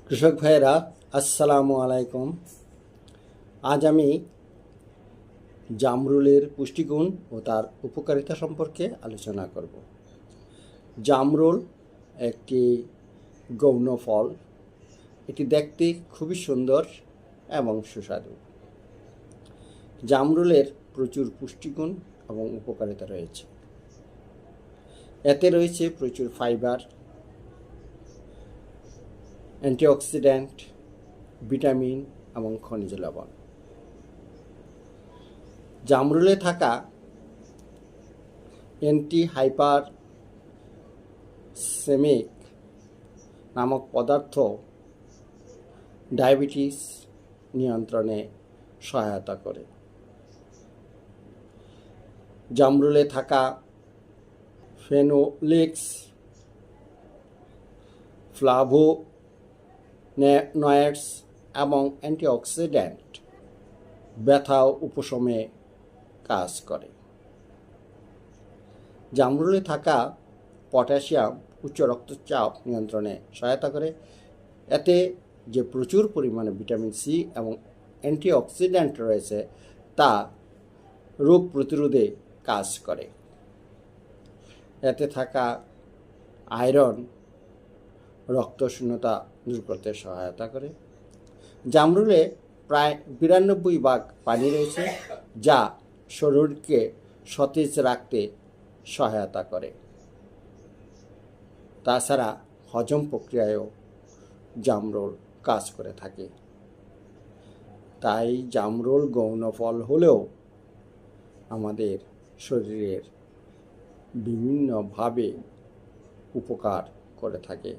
কৃষক ভাইয়েরা, আসসালামু আলাইকুম। আজ আমি জামরুলের পুষ্টিগুণ ও তার উপকারিতা সম্পর্কে আলোচনা করব। জামরুল একটি গৌণ ফল। এটি দেখতে খুবই সুন্দর এবং সুস্বাদু। জামরুলের প্রচুর পুষ্টিগুণ এবং উপকারিতা রয়েছে। এতে রয়েছে প্রচুর ফাইবার, অ্যান্টিঅক্সিডেন্ট, ভিটামিন এবং খনিজ লবণ। জামরুলে থাকা অ্যান্টি হাইপারসেমিক নামক পদার্থ ডায়াবেটিস নিয়ন্ত্রণে সহায়তা করে। জামরুলে থাকা ফেনোলিক্স, ফ্লাভোনয়েডস এবং অ্যান্টিঅক্সিডেন্ট ব্যথা উপশমে কাজ করে। জামরুলে থাকা পটাশিয়াম উচ্চ রক্তচাপ নিয়ন্ত্রণে সহায়তা করে। এতে যে প্রচুর পরিমাণে ভিটামিন সি এবং অ্যান্টিঅক্সিডেন্ট রয়েছে তা রোগ প্রতিরোধে কাজ করে। এতে থাকা আয়রন রক্তশূন্যতা দূর করতে সহায়তা করে। জামরুলে প্রায় 92% পানি রয়েছে, যা শরীরকে সতেজ রাখতে সহায়তা করে। তাছাড়া হজম প্রক্রিয়ায়ও জামরুল কাজ করে থাকে। তাই জামরুল গৌণ ফল হলেও আমাদের শরীরের বিভিন্নভাবে উপকার করে থাকে।